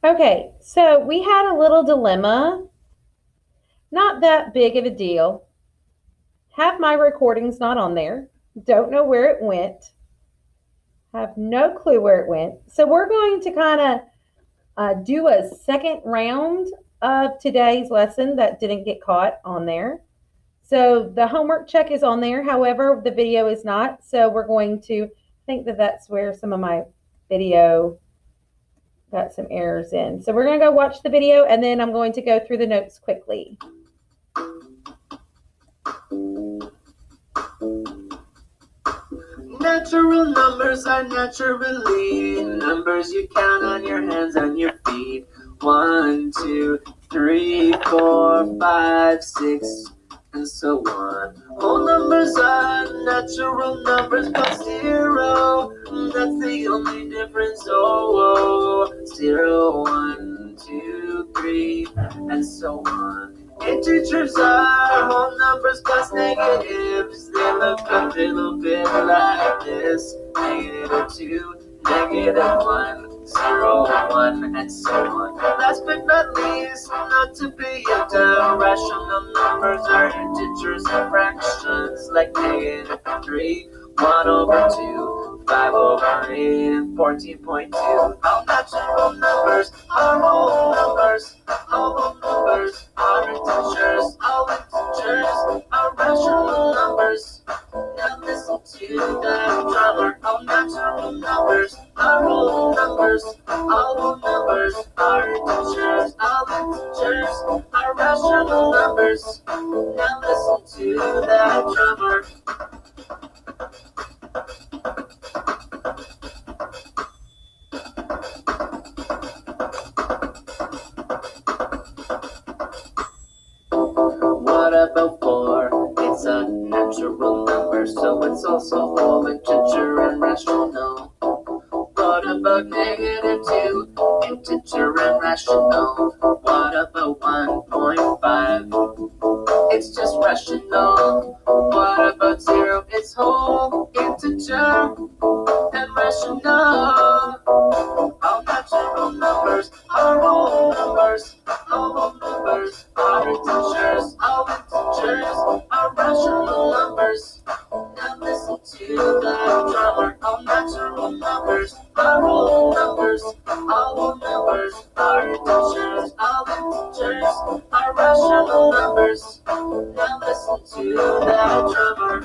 Okay, so we had a little dilemma, not that big of a deal. Have my recordings not on there. Don't know where it went. Have no clue where it went. So we're going to kind of do a second round of today's lesson that didn't get caught on there. So the homework check is on there. However, the video is not. So we're going to think that that's where some of my video got some errors in. So we're going to go watch the video and then I'm going to go through the notes quickly. Natural numbers are naturally numbers you count on your hands and your feet. 1, 2, 3, 4, 5, 6, and so on. Whole numbers are natural numbers but zero. That's the only difference. Oh, 0, 1, 2, 3, and so on. Integers are whole numbers plus negatives. They look a little bit like this. -2, -1, 0, 1, and so on. Last but not least, not to be left out, rational numbers are integers and fractions like -3, 1/2, 5/8, and 14.2. All natural numbers are whole numbers. All whole numbers are integers. All integers are rational numbers. Now listen to that drummer. All natural numbers are whole numbers. All whole numbers are integers. All integers are rational numbers. Now listen to that drummer. What about 4? It's a natural number, so it's also whole, integer, and rational. What about -2? Integer and rational. What about 1.5? It's just rational. What about 0? It's whole, integer, and rational. All natural numbers are whole numbers. All whole numbers are integers. All integers are rational numbers. Now listen to that drummer. All natural numbers are whole numbers. All whole numbers are integers. All integers are rational numbers. Now listen to that drummer.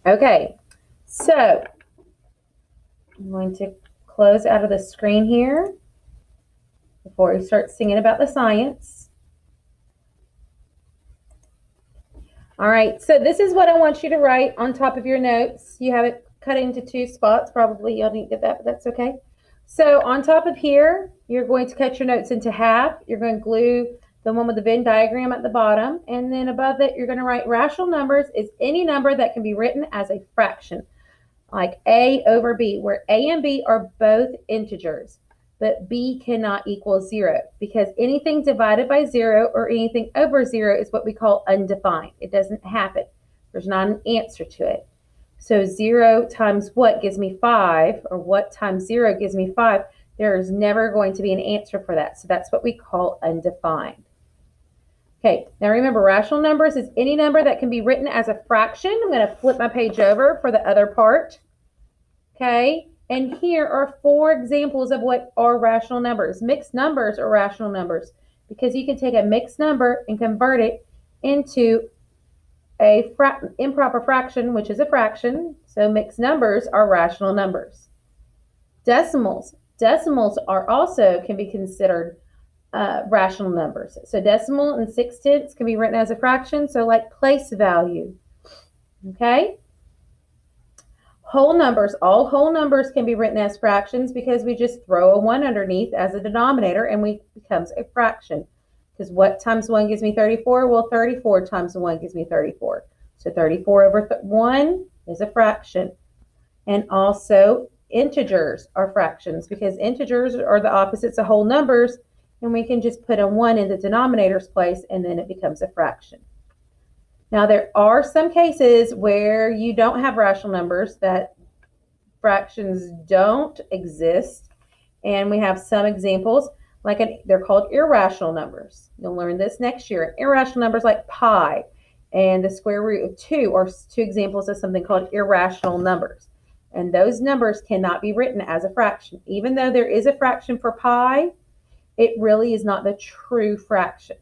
Okay, so I'm going to close out of the screen here before we start singing about the science. All right, so this is what I want you to write on top of your notes. You have it cut into 2 spots. Probably you'll need to get that, but that's okay. So on top of here, you're going to cut your notes into half. You're going to glue the one with the Venn diagram at the bottom. And then above it, you're going to write rational numbers is any number that can be written as a fraction, like A over B, where A and B are both integers, but B cannot equal 0 because anything divided by 0 or anything over 0 is what we call undefined. It doesn't happen. There's not an answer to it. So 0 times what gives me 5, or what times 0 gives me 5. There is never going to be an answer for that. So that's what we call undefined. Okay, now remember, rational numbers is any number that can be written as a fraction. I'm going to flip my page over for the other part. Okay, and here are 4 examples of what are rational numbers. Mixed numbers are rational numbers because you can take a mixed number and convert it into a improper fraction, which is a fraction. So mixed numbers are rational numbers. Decimals are also can be considered rational numbers. So decimal and 6/10 can be written as a fraction. So like place value. Okay. Whole numbers, all whole numbers can be written as fractions because we just throw a 1 underneath as a denominator and it becomes a fraction. Because what times 1 gives me 34? Well, 34 times 1 gives me 34. So 34 over 1 is a fraction. And also integers are fractions because integers are the opposites of whole numbers and we can just put a 1 in the denominator's place, and then it becomes a fraction. Now, there are some cases where you don't have rational numbers, that fractions don't exist, and we have some examples, they're called irrational numbers. You'll learn this next year. Irrational numbers like pi and the square root of 2 are two examples of something called irrational numbers. And those numbers cannot be written as a fraction. Even though there is a fraction for pi, it really is not the true fraction.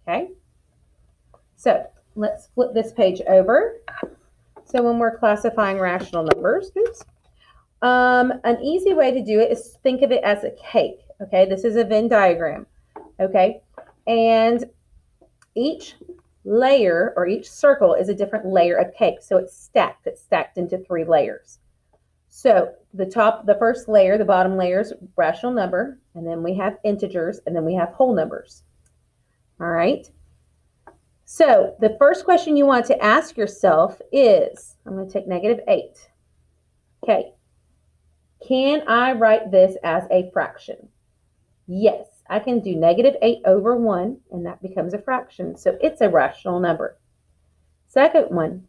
Okay? So let's flip this page over. So when we're classifying rational numbers, an easy way to do it is think of it as a cake. Okay, this is a Venn diagram. Okay, and each layer or each circle is a different layer of cake. So it's stacked into 3 layers. So the first layer, the bottom layer is rational number, and then we have integers, and then we have whole numbers. All right. So the first question you want to ask yourself is, I'm going to take -8. Okay. Can I write this as a fraction? Yes, I can do -8 over 1, and that becomes a fraction. So it's a rational number. Second one,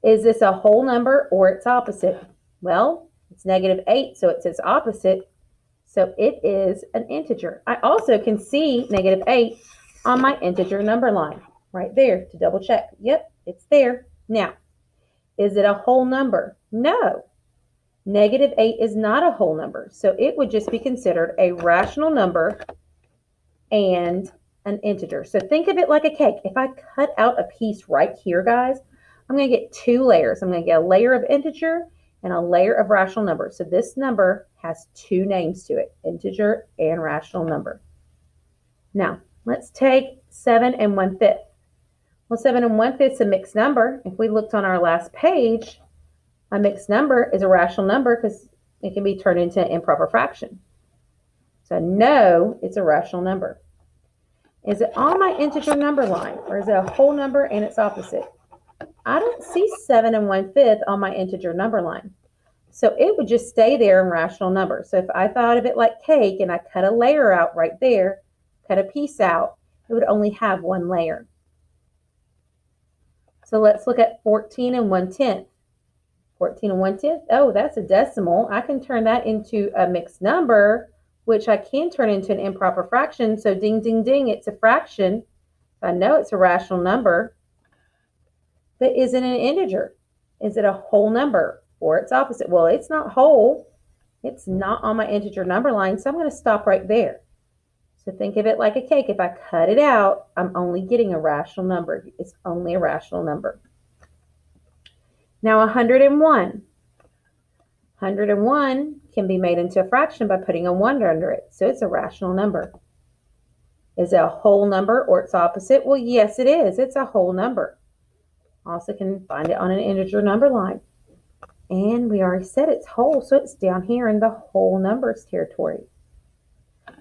is this a whole number or its opposite? Well, it's -8, so it's its opposite. So it is an integer. I also can see -8 on my integer number line right there to double check. Yep, it's there. Now, is it a whole number? No. -8 is not a whole number, so it would just be considered a rational number and an integer. So think of it like a cake. If I cut out a piece right here, guys, I'm going to get 2 layers. I'm going to get a layer of integer and a layer of rational number. So this number has 2 names to it, integer and rational number. Now, let's take 7 1/5. Well, 7 1/5 is a mixed number. If we looked on our last page, a mixed number is a rational number because it can be turned into an improper fraction. So no, it's a rational number. Is it on my integer number line, or is it a whole number and its opposite? I don't see 7 1/5 on my integer number line. So it would just stay there in rational numbers. So if I thought of it like cake and I cut a layer out right there, cut a piece out, it would only have 1 layer. So let's look at 14 1/10. 14 1/10, oh, that's a decimal. I can turn that into a mixed number, which I can turn into an improper fraction. So ding, ding, ding, it's a fraction. I know it's a rational number. But is it an integer? Is it a whole number or its opposite? Well, it's not whole. It's not on my integer number line, so I'm going to stop right there. So think of it like a cake. If I cut it out, I'm only getting a rational number. It's only a rational number. Now 101. 101 can be made into a fraction by putting a 1 under it. So it's a rational number. Is it a whole number or its opposite? Well, yes, it is. It's a whole number. Also can find it on an integer number line. And we already said it's whole, so it's down here in the whole numbers territory.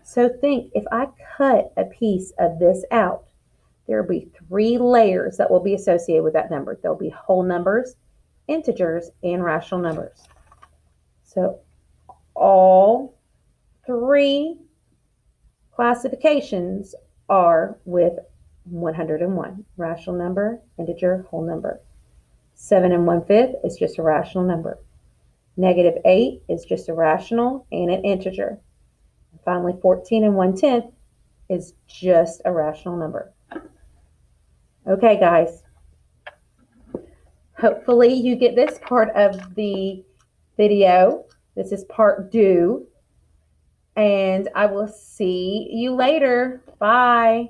So think, if I cut a piece of this out, there will be 3 layers that will be associated with that number. There'll be whole numbers, integers, and rational numbers. So all 3 classifications are with 101. Rational number, integer, whole number. 7 1/5 is just a rational number. -8 is just a rational and an integer. And finally, 14 1/10 is just a rational number. Okay, guys. Hopefully you get this part of the video. This is part 2. And I will see you later. Bye.